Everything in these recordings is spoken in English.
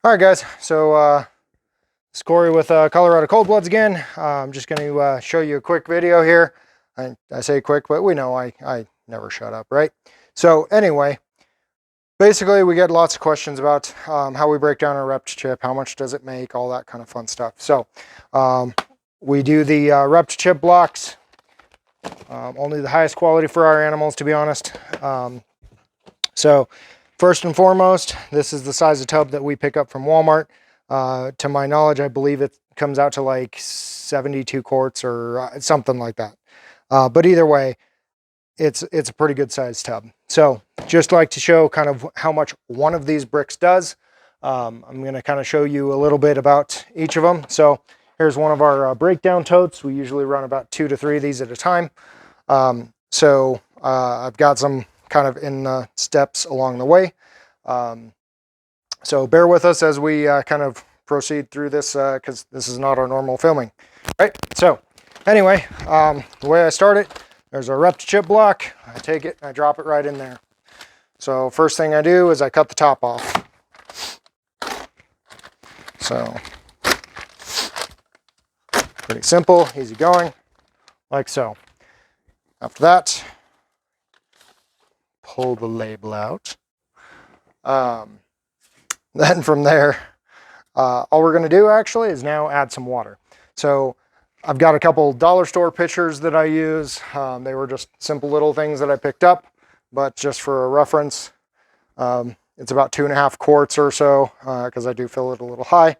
All right, guys. So it's Corey with Colorado Cold Bloods again. I'm just going to show you a quick video here. I say quick, but we know I never shut up, right? So anyway, basically we get lots of questions about how we break down our ReptiChip, how much does it make, all that kind of fun stuff. So we do the ReptiChip blocks, only the highest quality for our animals, to be honest. So first and foremost, this is the size of tub that we pick up from Walmart. To my knowledge, I believe it comes out to like 72 quarts or something like that. But either way, it's a pretty good sized tub. So just like to show kind of how much one of these bricks does. I'm going to kind of show you a little bit about each of them. So here's one of our breakdown totes. We usually run about 2 to 3 of these at a time. I've got some kind of in steps along the way. So bear with us as we kind of proceed through this because this is not our normal filming, right? So anyway, the way I start it, there's our ReptiChip block. I take it, I drop it right in there. So first thing I do is I cut the top off. So pretty simple, easy going, like so. After that, pull the label out. Then from there, all we're going to do actually is now add some water. So I've got a couple dollar store pitchers that I use. They were just simple little things that I picked up, but just for a reference, it's about 2.5 quarts or so because I do fill it a little high.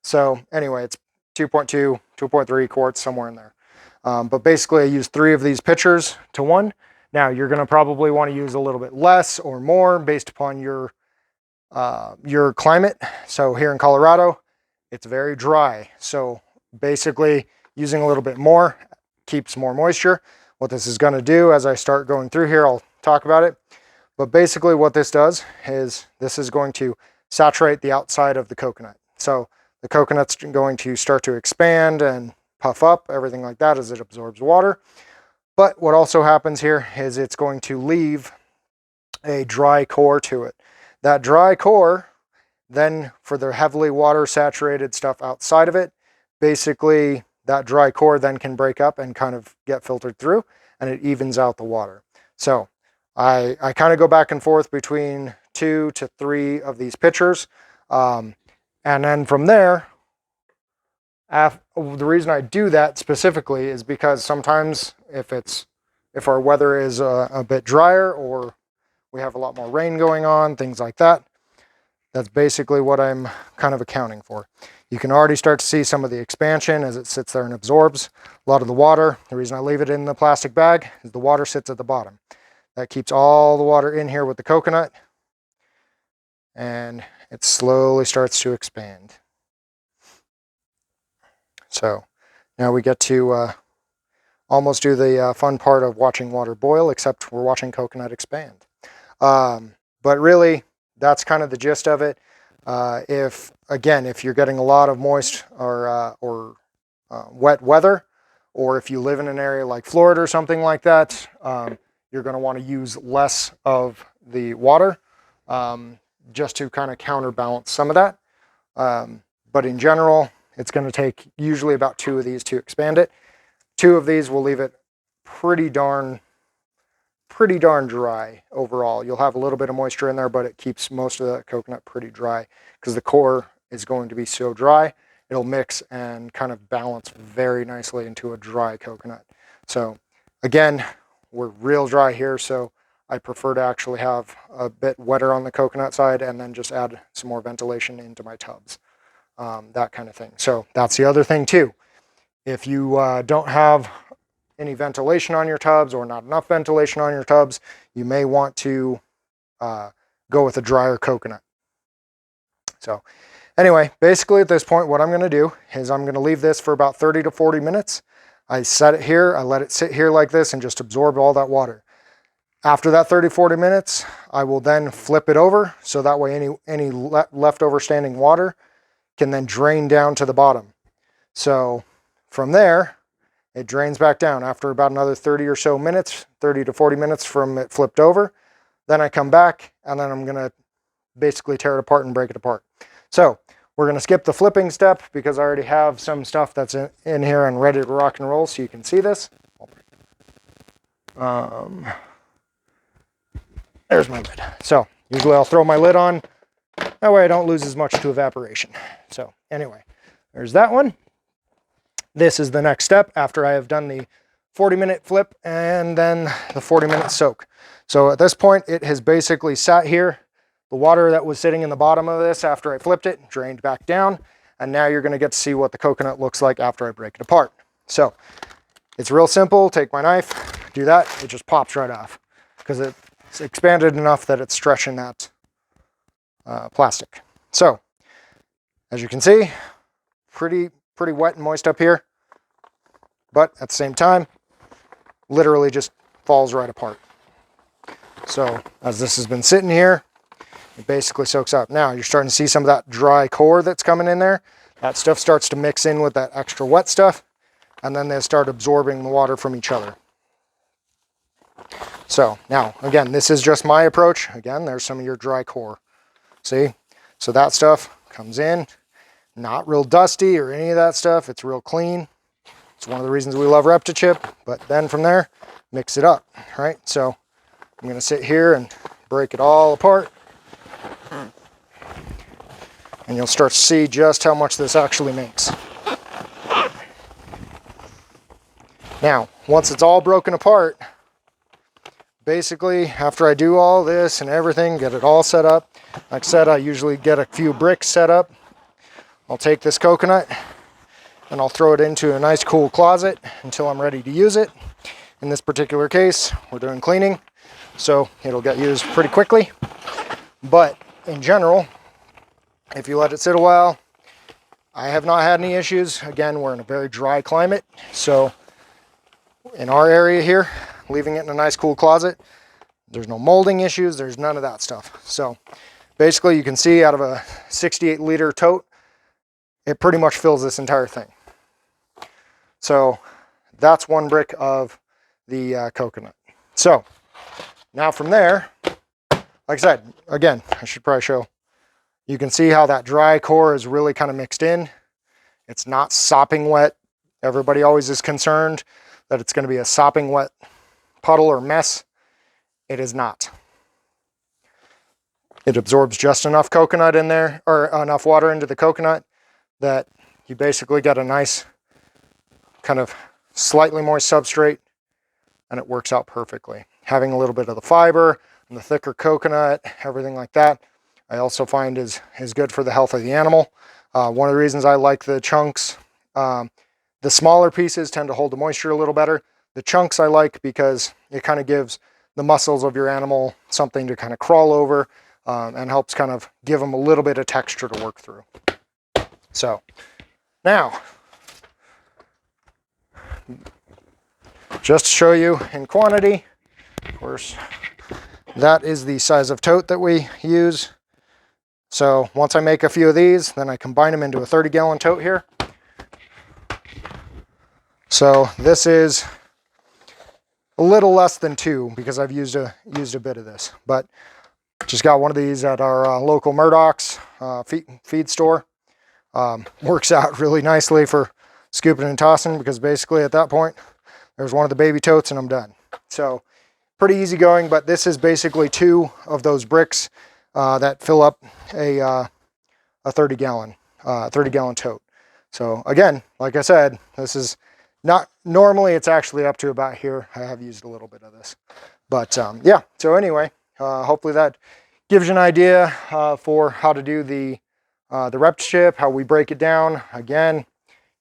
So anyway, it's 2.2, 2.3 quarts, somewhere in there. But basically I use 3 of these pitchers to 1. Now you're going to probably want to use a little bit less or more based upon your climate. So here in Colorado, it's very dry. So basically using a little bit more keeps more moisture. What this is going to do as I start going through here, I'll talk about it. But basically what this does is this is going to saturate the outside of the coconut. So the coconut's going to start to expand and puff up, everything like that as it absorbs water. But what also happens here is it's going to leave a dry core to it. That dry core, then for the heavily water saturated stuff outside of it, basically that dry core then can break up and kind of get filtered through and it evens out the water. So I kind of go back and forth between 2 to 3 of these pitchers. And then from there, the reason I do that specifically is because sometimes if our weather is a bit drier or we have a lot more rain going on, things like that, that's basically what I'm kind of accounting for. You can already start to see some of the expansion as it sits there and absorbs a lot of the water. The reason I leave it in the plastic bag is the water sits at the bottom. That keeps all the water in here with the coconut, and it slowly starts to expand. So now we get to almost do the fun part of watching water boil, except we're watching coconut expand. But really, that's kind of the gist of it. If you're getting a lot of moist or wet weather, or if you live in an area like Florida or something like that, you're going to want to use less of the water just to kind of counterbalance some of that. But in general, it's going to take usually about 2 of these to expand it. 2 of these will leave it pretty darn dry overall. You'll have a little bit of moisture in there, but it keeps most of the coconut pretty dry because the core is going to be so dry. It'll mix and kind of balance very nicely into a dry coconut. So again, we're real dry here, so I prefer to actually have a bit wetter on the coconut side and then just add some more ventilation into my tubs, that kind of thing. So that's the other thing too. If you don't have any ventilation on your tubs or not enough ventilation on your tubs, you may want to go with a drier coconut. So anyway, basically at this point, what I'm going to do is I'm going to leave this for about 30 to 40 minutes. I set it here, I let it sit here like this and just absorb all that water. After that 30-40 minutes, I will then flip it over so that way any leftover standing water can then drain down to the bottom. So from there, it drains back down after about another 30 or so minutes, 30 to 40 minutes from it flipped over. Then I come back and then I'm going to basically tear it apart and break it apart. So We're going to skip the flipping step because I already have some stuff that's in here and ready to rock and roll so you can see this. There's my lid. So usually I'll throw my lid on. That way I don't lose as much to evaporation. So anyway, there's that one. This is the next step after I have done the 40-minute flip and then the 40-minute soak. So at this point, it has basically sat here. The water that was sitting in the bottom of this after I flipped it drained back down. And now you're going to get to see what the coconut looks like after I break it apart. So it's real simple. Take my knife, do that. It just pops right off because it's expanded enough that it's stretching that plastic. So as you can see, pretty wet and moist up here, but at the same time, literally just falls right apart. So as this has been sitting here, it basically soaks up. Now you're starting to see some of that dry core that's coming in there. That stuff starts to mix in with that extra wet stuff, and then they start absorbing the water from each other. So now, again, this is just my approach. Again, there's some of your dry core. See? So that stuff comes in, not real dusty or any of that stuff. It's real clean. It's one of the reasons we love ReptiChip. But then from there, mix it up, right? So I'm going to sit here and break it all apart. And you'll start to see just how much this actually makes. Now, once it's all broken apart, basically, after I do all this and everything, get it all set up, like I said, I usually get a few bricks set up. I'll take this coconut and I'll throw it into a nice cool closet until I'm ready to use it. In this particular case, we're doing cleaning, so it'll get used pretty quickly. But in general, if you let it sit a while, I have not had any issues. Again, we're in a very dry climate, so in our area here, leaving it in a nice cool closet, there's no molding issues, there's none of that stuff. So basically you can see out of a 68-liter tote, it pretty much fills this entire thing. So that's one brick of the coconut. So now from there, like I said, again, I should probably show, you can see how that dry core is really kind of mixed in. It's not sopping wet. Everybody always is concerned that it's going to be a sopping wet puddle or mess. It is not. It absorbs just enough coconut in there, or enough water into the coconut, that you basically get a nice kind of slightly moist substrate, and it works out perfectly. Having a little bit of the fiber and the thicker coconut, everything like that, I also find is good for the health of the animal. One of the reasons I like the chunks, the smaller pieces tend to hold the moisture a little better. The chunks I like because it kind of gives the muscles of your animal something to kind of crawl over, and helps kind of give them a little bit of texture to work through. So now, just to show you in quantity, of course, that is the size of tote that we use. So once I make a few of these, then I combine them into a 30-gallon tote here. So this is a little less than 2 because I've used a bit of this, but just got one of these at our local Murdoch's feed store. Works out really nicely for scooping and tossing because basically at that point, there's one of the baby totes and I'm done. So pretty easy going, but this is basically 2 of those bricks that fill up a 30-gallon tote. So again, like I said, this is not normally, it's actually up to about here. I have used a little bit of this, but yeah. So anyway, hopefully that gives you an idea for how to do the ReptiChip, how we break it down. Again,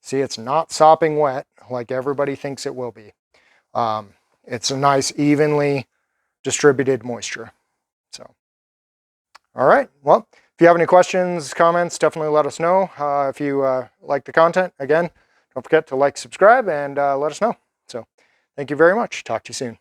see, it's not sopping wet like everybody thinks it will be. It's a nice, evenly distributed moisture. So, all right. Well, if you have any questions, comments, definitely let us know. If you like the content, again, don't forget to like, subscribe, and let us know. So thank you very much. Talk to you soon.